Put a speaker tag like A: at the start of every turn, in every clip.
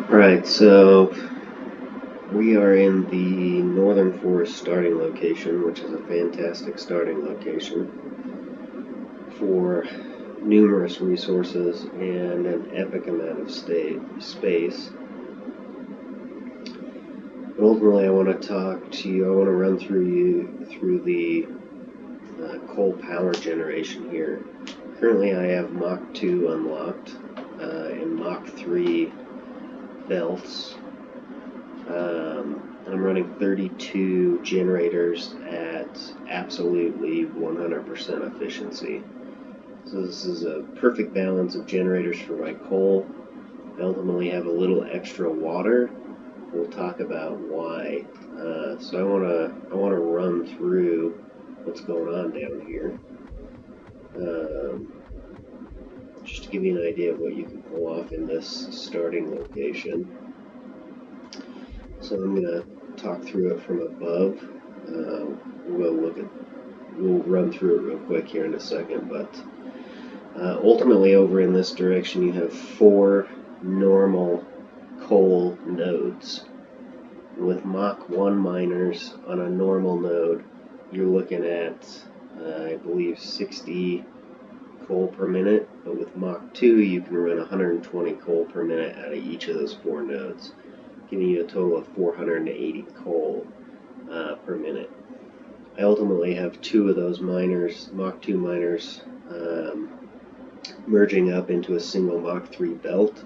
A: Right, so we are in the Northern Forest starting location, which is a fantastic starting location for numerous resources and an epic amount of space. But ultimately, I want to talk to you, I want to run through the coal power generation here. Currently, I have Mk2 unlocked and Mk3 belts. And I'm running 32 generators at absolutely 100% efficiency. So this is a perfect balance of generators for my coal. I ultimately have a little extra water. We'll talk about why. So I wanna run through what's going on down here. Just to give you an idea of what you can pull off in this starting location. So I'm going to talk through it from above. We'll run through it real quick here in a second, but ultimately over in this direction you have 4 normal coal nodes. With Mk2 miners on a normal node, you're looking at, I believe, 60 coal per minute, but with Mk2 you can run 120 coal per minute out of each of those 4 nodes, giving you a total of 480 coal per minute. I ultimately have 2 of those miners, Mk2 miners, merging up into a single Mk3 belt,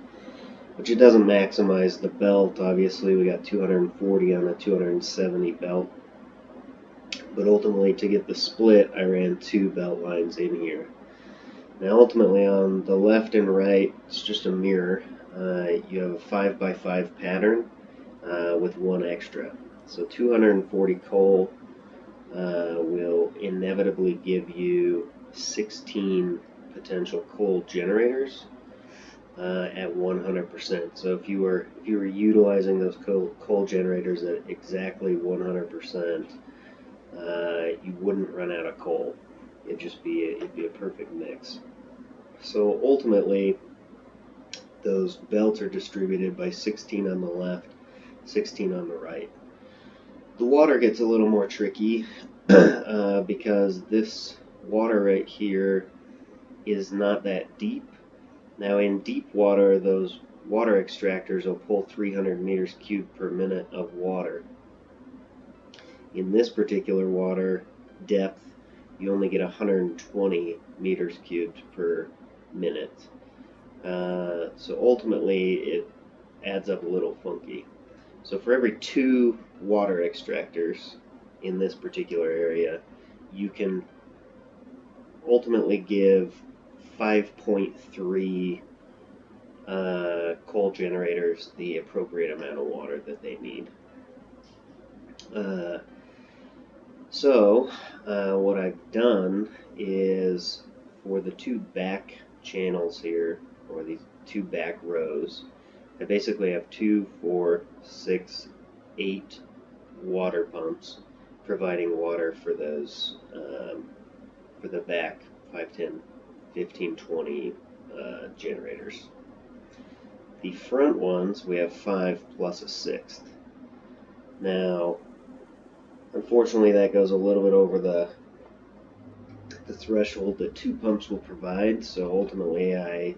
A: which it doesn't maximize the belt. Obviously, we got 240 on a 270 belt, but ultimately to get the split, I ran 2 belt lines in here. Now ultimately on the left and right, it's just a mirror. You have a 5x5 pattern with 1 extra. So 240 coal will inevitably give you 16 potential coal generators at 100%. So if you were utilizing those coal generators at exactly 100%, you wouldn't run out of coal. It'd be a perfect mix. So ultimately, those belts are distributed by 16 on the left, 16 on the right. The water gets a little more tricky because this water right here is not that deep. Now in deep water, those water extractors will pull 300 meters cubed per minute of water. In this particular water depth, you only get 120 meters cubed per minute. So ultimately it adds up a little funky. So for every 2 water extractors in this particular area, you can ultimately give 5.3 coal generators the appropriate amount of water that they need. So what I've done is for the 2 back channels here, or these 2 back rows, I basically have 2, 4, 6, 8 water pumps providing water for those, for the back 5, 10, 15, 20 generators. The front ones, we have 5 plus a 6th. Now, unfortunately, that goes a little bit over the threshold that 2 pumps will provide, so ultimately I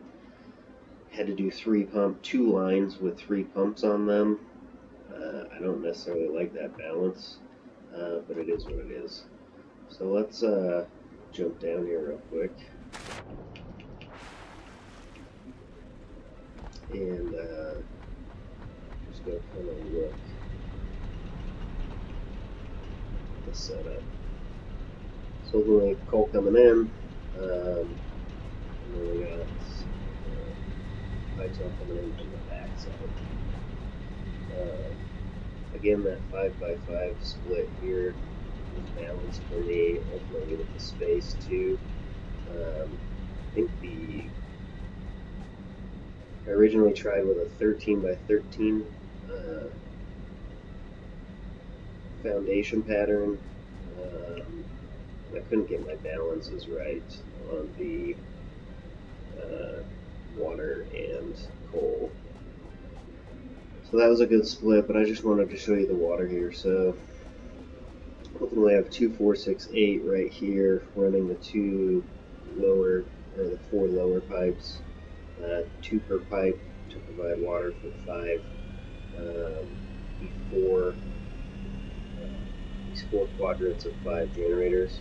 A: had to do 2 lines with 3 pumps on them. I don't necessarily like that balance, but it is what it is. So let's jump down here real quick and just go kind of look at the setup. So ultimately, coal coming in, and then we got pipes all coming in from the back side. Again, that 5x5 split here is balanced for me, ultimately with the space too. I think I originally tried with a 13x13 foundation pattern. I couldn't get my balances right on the water and coal. So that was a good split, but I just wanted to show you the water here. So ultimately I have 2468 right here running the four lower pipes, 2 per pipe to provide water for the 5 before these 4 quadrants of 5 generators.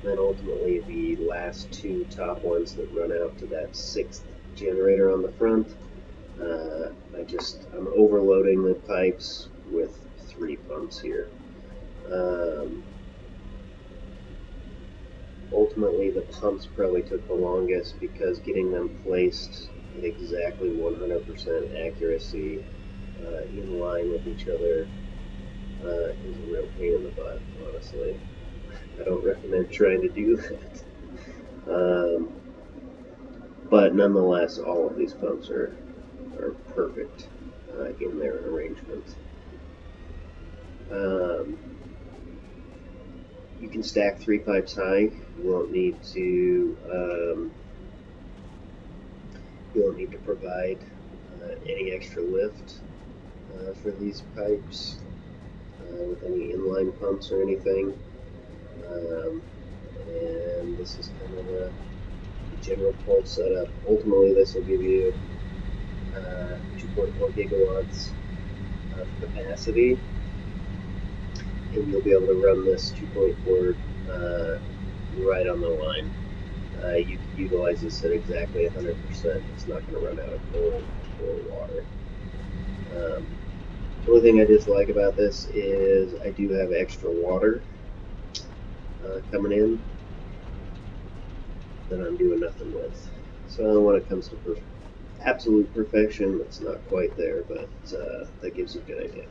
A: Then ultimately the last 2 top ones that run out to that 6th generator on the front. I'm overloading the pipes with 3 pumps here. Ultimately the pumps probably took the longest because getting them placed at exactly 100% accuracy in line with each other is a real pain in the butt, honestly. I don't recommend trying to do that. But nonetheless, all of these pumps are perfect in their arrangement. You can stack 3 pipes high. You won't need to provide any extra lift for these pipes with any inline pumps or anything. And this is kind of the general pulse setup. Ultimately, this will give you 2.4 gigawatts of capacity, and you'll be able to run this 2.4 right on the line. You can utilize this at exactly 100%. It's not going to run out of coal or water. The only thing I dislike about this is I do have extra water coming in that I'm doing nothing with. So when it comes to absolute perfection, it's not quite there, but that gives you a good idea.